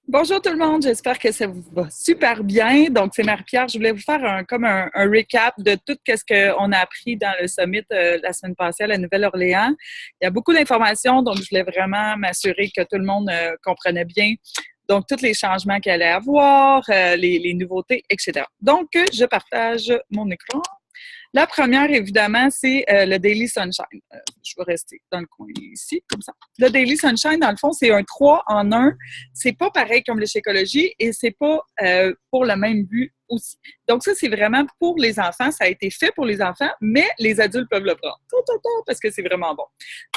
Bonjour tout le monde, j'espère que ça vous va super bien. Donc, c'est Marie-Pierre. Je voulais vous faire un recap de tout ce qu'on a appris dans le summit la semaine passée à la Nouvelle-Orléans. Il y a beaucoup d'informations, donc je voulais vraiment m'assurer que tout le monde comprenait bien. Donc, tous les changements qu'il allait avoir, les nouveautés, etc. Donc, je partage mon écran. La première, évidemment, c'est le Daily Sunshine. Je vais rester dans le coin ici, comme ça. Le Daily Sunshine, dans le fond, c'est un 3 en 1. C'est pas pareil comme le Shakeology et c'est pas pour le même but aussi. Donc, ça, c'est vraiment pour les enfants. Ça a été fait pour les enfants, mais les adultes peuvent le prendre. Parce que c'est vraiment bon.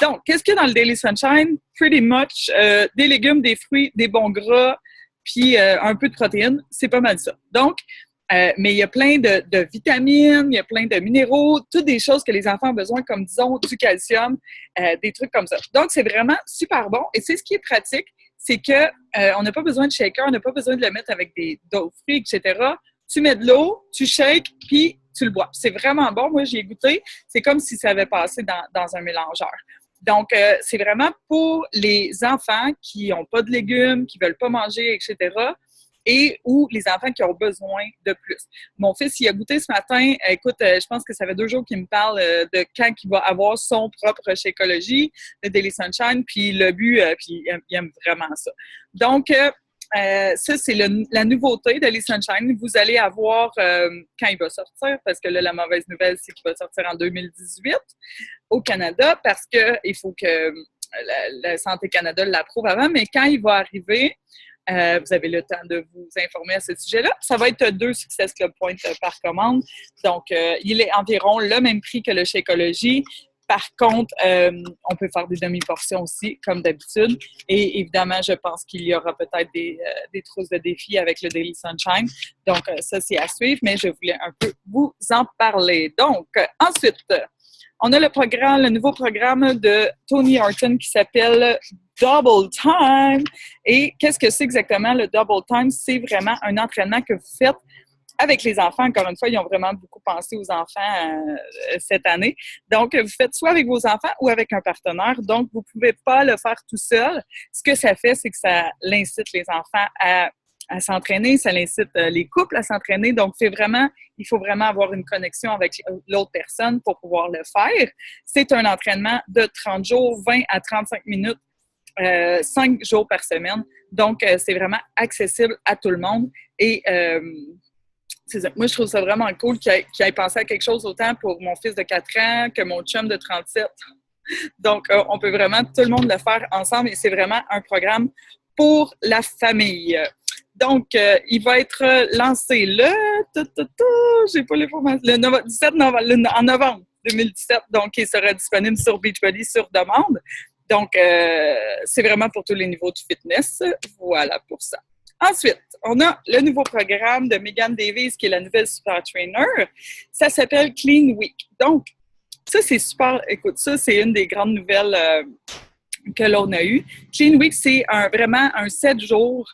Donc, qu'est-ce qu'il y a dans le Daily Sunshine? Pretty much des légumes, des fruits, des bons gras, puis un peu de protéines. C'est pas mal ça. Donc, mais il y a plein de vitamines, il y a plein de minéraux, toutes des choses que les enfants ont besoin, comme disons du calcium, des trucs comme ça. Donc, c'est vraiment super bon. Et c'est ce qui est pratique, c'est que on n'a pas besoin de shaker, on n'a pas besoin de le mettre avec d'autres fruits, etc. Tu mets de l'eau, tu shakes, puis tu le bois. C'est vraiment bon. Moi, j'y ai goûté. C'est comme si ça avait passé dans un mélangeur. Donc, c'est vraiment pour les enfants qui n'ont pas de légumes, qui ne veulent pas manger, etc., et ou les enfants qui ont besoin de plus. Mon fils, il a goûté ce matin. Écoute, je pense que ça fait 2 jours qu'il me parle de quand il va avoir son propre Shakeology, le Daily Sunshine, puis le but, puis il aime vraiment ça. Donc, ça, c'est la nouveauté de Daily Sunshine. Vous allez avoir quand il va sortir, parce que là, la mauvaise nouvelle, c'est qu'il va sortir en 2018 au Canada, parce qu'il faut que la Santé Canada l'approuve avant, mais quand il va arriver, vous avez le temps de vous informer à ce sujet-là. Ça va être 2 Success Club Points par commande. Donc, il est environ le même prix que le Shakeology. Par contre, on peut faire des demi-portions aussi, comme d'habitude. Et évidemment, je pense qu'il y aura peut-être des trousses de défi avec le Daily Sunshine. Donc, ça, c'est à suivre, mais je voulais un peu vous en parler. Donc, ensuite, on a le nouveau programme de Tony Horton qui s'appelle Double Time. Et qu'est-ce que c'est exactement le Double Time? C'est vraiment un entraînement que vous faites avec les enfants. Encore une fois, ils ont vraiment beaucoup pensé aux enfants cette année. Donc, vous faites soit avec vos enfants ou avec un partenaire. Donc, vous ne pouvez pas le faire tout seul. Ce que ça fait, c'est que ça incite les enfants à s'entraîner, ça incite les couples à s'entraîner. Donc, il faut vraiment avoir une connexion avec l'autre personne pour pouvoir le faire. C'est un entraînement de 30 jours, 20 à 35 minutes, 5 jours par semaine. Donc, c'est vraiment accessible à tout le monde. Et moi, je trouve ça vraiment cool qu'il ait pensé à quelque chose autant pour mon fils de 4 ans que mon chum de 37. Donc, on peut vraiment tout le monde le faire ensemble et c'est vraiment un programme pour la famille. Donc, il va être lancé j'ai pas l'information, le 17 novembre, en novembre 2017. Donc, il sera disponible sur Beachbody sur demande. Donc, c'est vraiment pour tous les niveaux de fitness. Voilà pour ça. Ensuite, on a le nouveau programme de Megan Davies, qui est la nouvelle super trainer. Ça s'appelle Clean Week. Donc, ça, c'est super. Écoute, ça, c'est une des grandes nouvelles que l'on a eues. Clean Week, c'est vraiment un 7 jours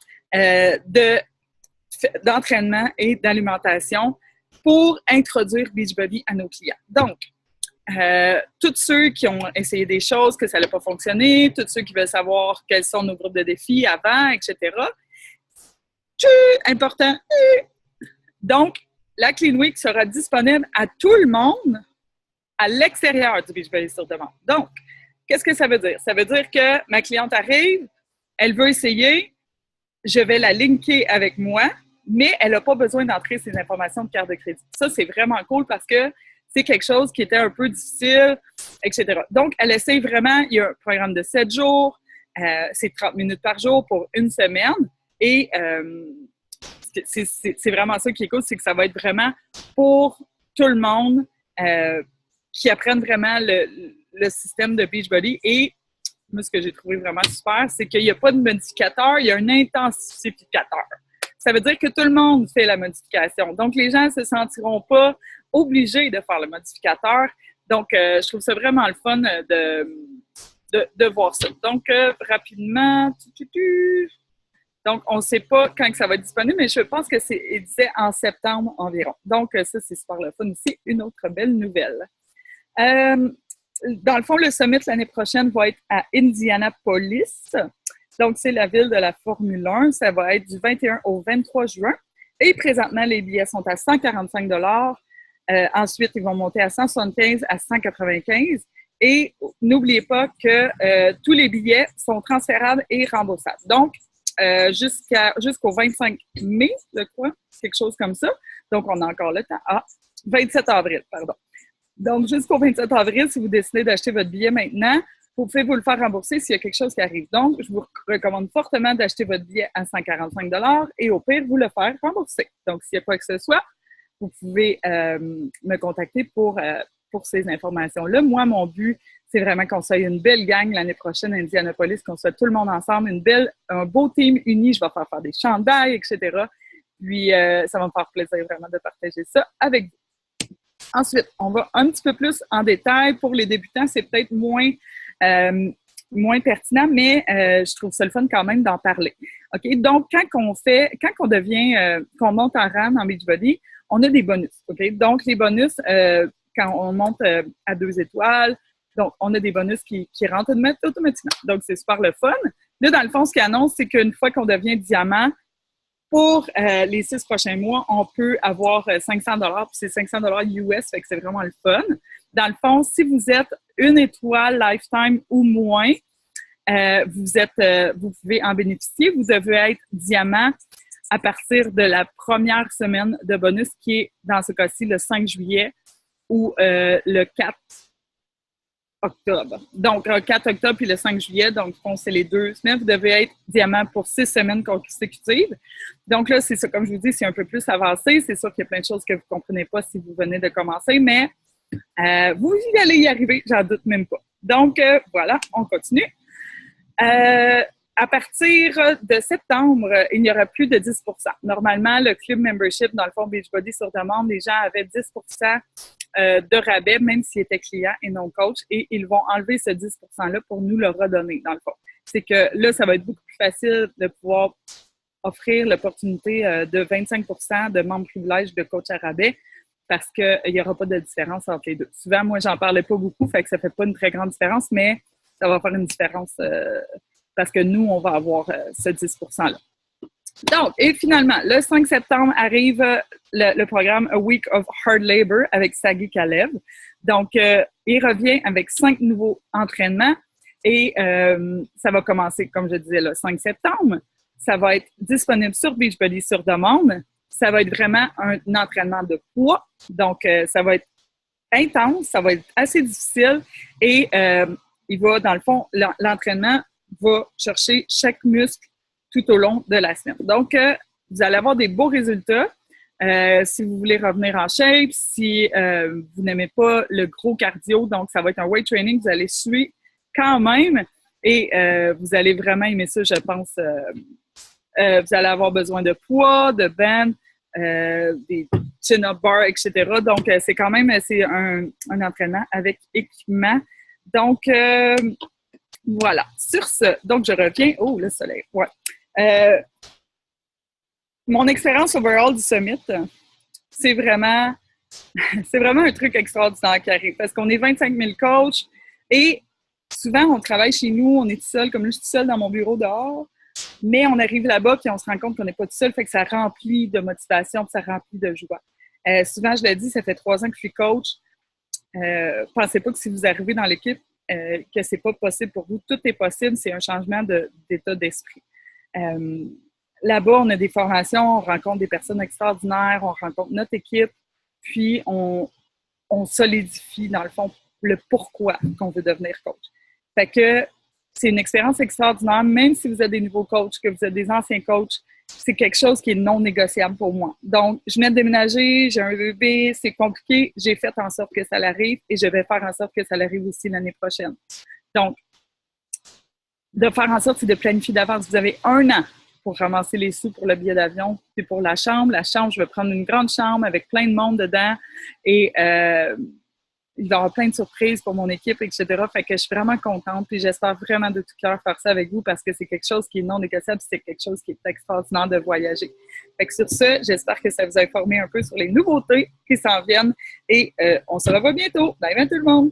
d'entraînement et d'alimentation pour introduire Beachbody à nos clients. Donc, tous ceux qui ont essayé des choses, que ça n'a pas fonctionné, tous ceux qui veulent savoir quels sont nos groupes de défis avant, etc., important. Donc, la Clean Week sera disponible à tout le monde à l'extérieur du Beachbody sur demande. Donc, qu'est-ce que ça veut dire? Ça veut dire que ma cliente arrive, elle veut essayer, je vais la linker avec moi, mais elle n'a pas besoin d'entrer ses informations de carte de crédit. Ça, c'est vraiment cool parce que c'est quelque chose qui était un peu difficile, etc. Donc, elle essaye vraiment, il y a un programme de 7 jours, c'est 30 minutes par jour pour une semaine. Et c'est vraiment ça qui est cool, c'est que ça va être vraiment pour tout le monde qui apprennent vraiment le système de Beachbody. Et moi, ce que j'ai trouvé vraiment super, c'est qu'il n'y a pas de modificateur, il y a un intensificateur. Ça veut dire que tout le monde fait la modification. Donc, les gens ne se sentiront pas obligés de faire le modificateur. Donc, je trouve ça vraiment le fun de voir ça. Donc, rapidement, donc, on ne sait pas quand que ça va être disponible, mais je pense que il disait en septembre environ. Donc, ça, c'est super le fun aussi. Une autre belle nouvelle. Dans le fond, le summit l'année prochaine va être à Indianapolis. Donc, c'est la ville de la Formule 1. Ça va être du 21 au 23 juin. Et présentement, les billets sont à 145 ensuite, ils vont monter à 175 à 195. Et n'oubliez pas que tous les billets sont transférables et remboursables. Donc, jusqu'au 25 mai, je crois, quelque chose comme ça. Donc, on a encore le temps. 27 avril, pardon. Donc, jusqu'au 27 avril, si vous décidez d'acheter votre billet maintenant, vous pouvez vous le faire rembourser s'il y a quelque chose qui arrive. Donc, je vous recommande fortement d'acheter votre billet à 145 et au pire, vous le faire rembourser. Donc, s'il y a quoi que ce soit, vous pouvez me contacter pour ces informations-là. Moi, mon but, c'est vraiment qu'on soit une belle gang l'année prochaine à Indianapolis, qu'on soit tout le monde ensemble, un beau team uni. Je vais faire des chandails, etc. Puis, ça va me faire plaisir vraiment de partager ça avec vous. Ensuite, on va un petit peu plus en détail. Pour les débutants, c'est peut-être moins pertinent, mais je trouve ça le fun quand même d'en parler. OK? Donc, quand on monte en rang en Beachbody, on a des bonus. OK? Donc, les bonus, quand on monte à 2 étoiles, donc, on a des bonus qui rentrent automatiquement. Donc, c'est super le fun. Là, dans le fond, ce qu'ils annoncent, c'est qu'une fois qu'on devient diamant, pour les 6 prochains mois, on peut avoir 500 $, puis c'est 500 $ US, fait que c'est vraiment le fun. Dans le fond, si vous êtes une étoile lifetime ou moins, vous pouvez en bénéficier. Vous devez être diamant à partir de la première semaine de bonus, qui est, dans ce cas-ci, le 5 juillet ou le 4 octobre. Donc, le 4 octobre puis le 5 juillet, donc, c'est les 2 semaines. Vous devez être diamant pour 6 semaines consécutives. Donc là, c'est ça, comme je vous dis, c'est un peu plus avancé. C'est sûr qu'il y a plein de choses que vous ne comprenez pas si vous venez de commencer, mais vous allez y arriver, j'en doute même pas. Donc, voilà, on continue. À partir de septembre, il n'y aura plus de 10 %. Normalement, le club membership, dans le fond Beachbody sur demande, les gens avaient 10 % de rabais, même s'ils étaient clients et non coach, et ils vont enlever ce 10 %-là pour nous le redonner, dans le fond. C'est que là, ça va être beaucoup plus facile de pouvoir offrir l'opportunité de 25 % de membres privilèges de coach à rabais, parce qu'il n'y aura pas de différence entre les deux. Souvent, moi, j'en parlais pas beaucoup, fait que ça fait pas une très grande différence, mais ça va faire une différence parce que nous, on va avoir ce 10 %-là. Donc, et finalement, le 5 septembre arrive le programme A Week of Hard Labor avec Sagi Kalev. Donc, il revient avec 5 nouveaux entraînements et ça va commencer, comme je disais, le 5 septembre. Ça va être disponible sur Beachbody sur demande. Ça va être vraiment un entraînement de poids. Donc, ça va être intense, ça va être assez difficile et il va, dans le fond, l'entraînement va chercher chaque muscle tout au long de la semaine. Donc, vous allez avoir des beaux résultats. Si vous voulez revenir en shape, si vous n'aimez pas le gros cardio, donc ça va être un weight training, vous allez suer quand même et vous allez vraiment aimer ça, je pense. Vous allez avoir besoin de poids, de bands, des chin-up bars, etc. Donc, c'est quand même un entraînement avec équipement. Donc, voilà. Sur ce, donc je reviens. Oh, le soleil. Ouais. Mon expérience overall du summit, c'est vraiment un truc extraordinaire qui arrive parce qu'on est 25 000 coachs et souvent, on travaille chez nous, on est tout seul, comme là, je suis tout seul dans mon bureau dehors, mais on arrive là-bas et on se rend compte qu'on n'est pas tout seul, fait que ça remplit de motivation puis ça remplit de joie. Souvent, je le dis, ça fait 3 ans que je suis coach. Pensez pas que si vous arrivez dans l'équipe, que c'est pas possible pour vous. Tout est possible, c'est un changement d'état d'esprit. Là-bas, on a des formations, on rencontre des personnes extraordinaires, on rencontre notre équipe, puis on solidifie, dans le fond, le pourquoi qu'on veut devenir coach. Fait que c'est une expérience extraordinaire, même si vous êtes des nouveaux coachs, que vous êtes des anciens coachs, c'est quelque chose qui est non négociable pour moi. Donc, je venais de déménager, j'ai un bébé, c'est compliqué, j'ai fait en sorte que ça l'arrive et je vais faire en sorte que ça l'arrive aussi l'année prochaine. Donc, de faire en sorte, c'est de planifier d'avance. Vous avez 1 an pour ramasser les sous pour le billet d'avion, puis pour la chambre. La chambre, je vais prendre une grande chambre avec plein de monde dedans et il va y avoir plein de surprises pour mon équipe, etc. Fait que je suis vraiment contente puis j'espère vraiment de tout cœur faire ça avec vous parce que c'est quelque chose qui est non négociable, c'est quelque chose qui est extraordinaire de voyager. Fait que sur ce, j'espère que ça vous a informé un peu sur les nouveautés qui s'en viennent et on se revoit bientôt. Bye bye tout le monde!